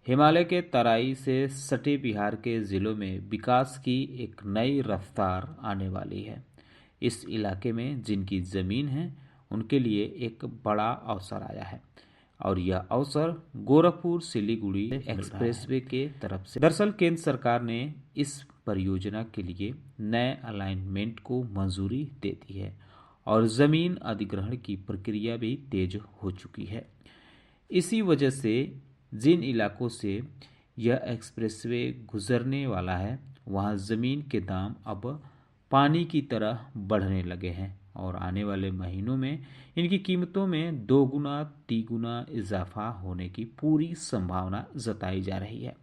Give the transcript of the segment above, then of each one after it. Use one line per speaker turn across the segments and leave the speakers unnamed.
हिमालय के तराई से सटे बिहार के ज़िलों में विकास की एक नई रफ्तार आने वाली है। इस इलाके में जिनकी ज़मीन है उनके लिए एक बड़ा अवसर आया है और यह अवसर गोरखपुर सिलीगुड़ी एक्सप्रेसवे के तरफ से। दरअसल केंद्र सरकार ने इस परियोजना के लिए नए अलाइनमेंट को मंजूरी दे दी है और ज़मीन अधिग्रहण की प्रक्रिया भी तेज हो चुकी है। इसी वजह से जिन इलाकों से यह एक्सप्रेसवे गुजरने वाला है वहाँ ज़मीन के दाम अब पानी की तरह बढ़ने लगे हैं और आने वाले महीनों में इनकी कीमतों में दोगुना तिगुना इजाफा होने की पूरी संभावना जताई जा रही है।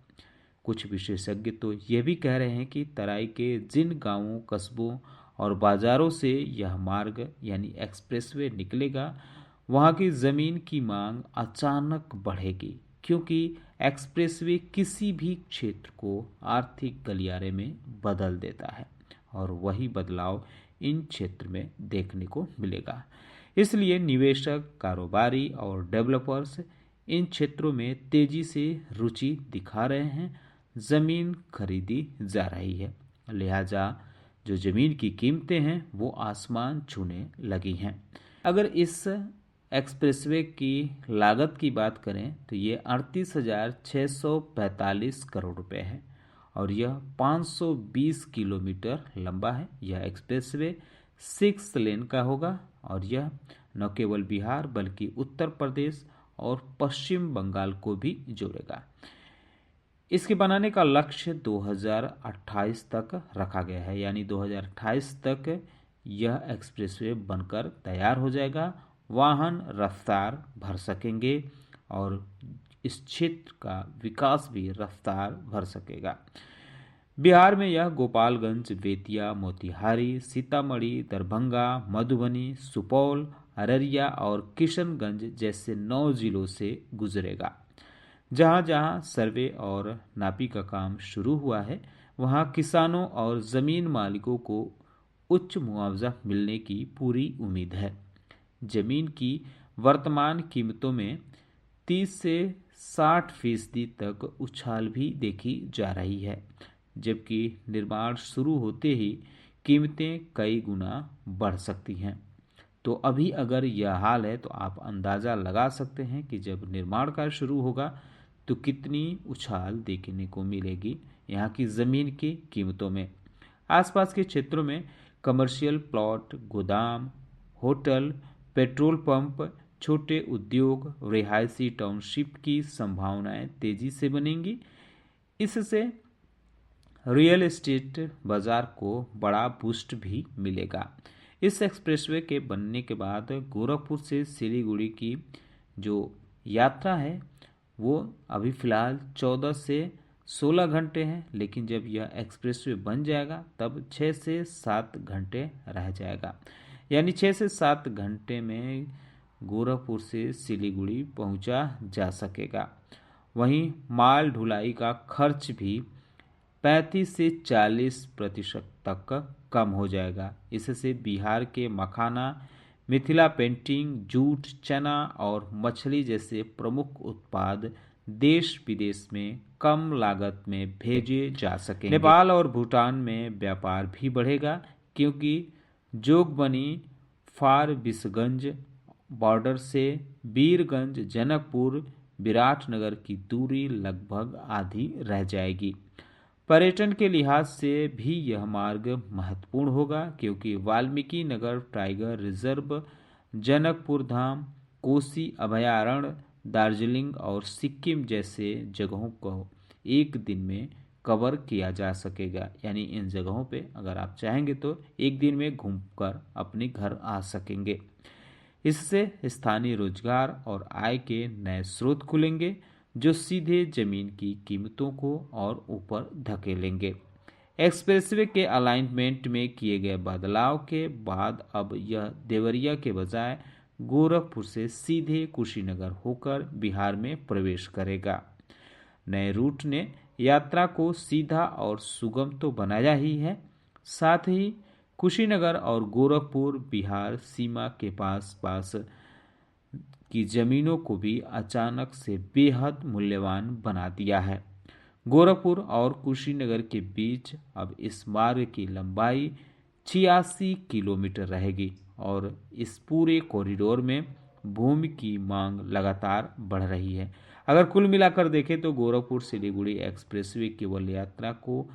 कुछ विशेषज्ञ तो ये भी कह रहे हैं कि तराई के जिन गांवों, कस्बों और बाज़ारों से यह मार्ग यानी एक्सप्रेसवे निकलेगा वहाँ की ज़मीन की मांग अचानक बढ़ेगी, क्योंकि एक्सप्रेसवे किसी भी क्षेत्र को आर्थिक गलियारे में बदल देता है और वही बदलाव इन क्षेत्र में देखने को मिलेगा। इसलिए निवेशक, कारोबारी और डेवलपर्स इन क्षेत्रों में तेजी से रुचि दिखा रहे हैं। ज़मीन खरीदी जा रही है, लिहाजा जो ज़मीन की कीमतें हैं वो आसमान छूने लगी हैं। अगर इस एक्सप्रेसवे की लागत की बात करें तो ये 38,645 करोड़ रुपए है और यह 520 किलोमीटर लंबा है। यह एक्सप्रेसवे 6 लेन का होगा और यह न केवल बिहार बल्कि उत्तर प्रदेश और पश्चिम बंगाल को भी जोड़ेगा। इसके बनाने का लक्ष्य 2028 तक रखा गया है, यानी 2028 तक यह एक्सप्रेसवे बनकर तैयार हो जाएगा। वाहन रफ्तार भर सकेंगे और इस क्षेत्र का विकास भी रफ्तार भर सकेगा। बिहार में यह गोपालगंज, बेतिया, मोतिहारी, सीतामढ़ी, दरभंगा, मधुबनी, सुपौल, अररिया और किशनगंज जैसे 9 जिलों से गुजरेगा। जहां जहां सर्वे और नापी का काम शुरू हुआ है वहां किसानों और ज़मीन मालिकों को उच्च मुआवजा मिलने की पूरी उम्मीद है। ज़मीन की वर्तमान कीमतों में 30 से 60% तक उछाल भी देखी जा रही है, जबकि निर्माण शुरू होते ही कीमतें कई गुना बढ़ सकती हैं। तो अभी अगर यह हाल है तो आप अंदाज़ा लगा सकते हैं कि जब निर्माण कार्य शुरू होगा तो कितनी उछाल देखने को मिलेगी यहाँ की ज़मीन की कीमतों में। आसपास के क्षेत्रों में कमर्शियल प्लॉट, गोदाम, होटल, पेट्रोल पंप, छोटे उद्योग, रिहायशी टाउनशिप की संभावनाएं तेजी से बनेंगी। इससे रियल एस्टेट बाजार को बड़ा बूस्ट भी मिलेगा। इस एक्सप्रेसवे के बनने के बाद गोरखपुर से सिलीगुड़ी की जो यात्रा है वो अभी फ़िलहाल 14 से 16 घंटे हैं, लेकिन जब यह एक्सप्रेसवे बन जाएगा तब 6 से 7 घंटे रह जाएगा, यानी 6 से 7 घंटे में गोरखपुर से सिलीगुड़ी पहुंचा जा सकेगा। वहीं माल ढुलाई का खर्च भी 35 से 40% तक कम हो जाएगा। इससे बिहार के मखाना, मिथिला पेंटिंग, जूट, चना और मछली जैसे प्रमुख उत्पाद देश विदेश में कम लागत में भेजे जा सकेंगे। नेपाल और भूटान में व्यापार भी बढ़ेगा, क्योंकि जोगबनी फारबिसगंज बॉर्डर से वीरगंज, जनकपुर, विराटनगर की दूरी लगभग आधी रह जाएगी। पर्यटन के लिहाज से भी यह मार्ग महत्वपूर्ण होगा, क्योंकि वाल्मीकि नगर टाइगर रिजर्व, जनकपुर धाम, कोसी अभयारण्य, दार्जिलिंग और सिक्किम जैसे जगहों को एक दिन में कवर किया जा सकेगा। यानी इन जगहों पे अगर आप चाहेंगे तो एक दिन में घूमकर अपने घर आ सकेंगे। इससे स्थानीय रोजगार और आय के नए स्रोत खुलेंगे, जो सीधे जमीन की कीमतों को और ऊपर धकेलेंगे। एक्सप्रेसवे के अलाइनमेंट में किए गए बदलाव के बाद अब यह देवरिया के बजाय गोरखपुर से सीधे कुशीनगर होकर बिहार में प्रवेश करेगा। नए रूट ने यात्रा को सीधा और सुगम तो बनाया ही है, साथ ही कुशीनगर और गोरखपुर बिहार सीमा के पास की जमीनों को भी अचानक से बेहद मूल्यवान बना दिया है। गोरखपुर और कुशीनगर के बीच अब इस मार्ग की लंबाई 86 किलोमीटर रहेगी और इस पूरे कॉरिडोर में भूमि की मांग लगातार बढ़ रही है। अगर कुल मिलाकर देखें तो गोरखपुर सिलीगुड़ी एक्सप्रेसवे केवल यात्रा को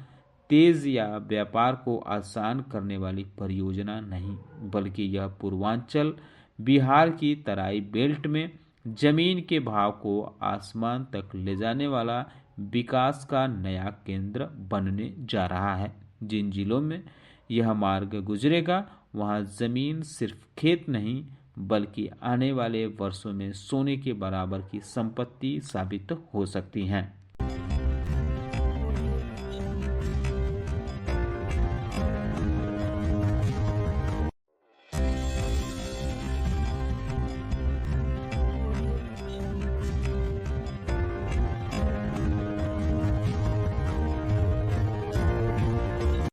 तेज या व्यापार को आसान करने वाली परियोजना नहीं, बल्कि यह पूर्वांचल बिहार की तराई बेल्ट में जमीन के भाव को आसमान तक ले जाने वाला विकास का नया केंद्र बनने जा रहा है। जिन जिलों में यह मार्ग गुजरेगा वहां जमीन सिर्फ खेत नहीं बल्कि आने वाले वर्षों में सोने के बराबर की संपत्ति साबित हो सकती हैं।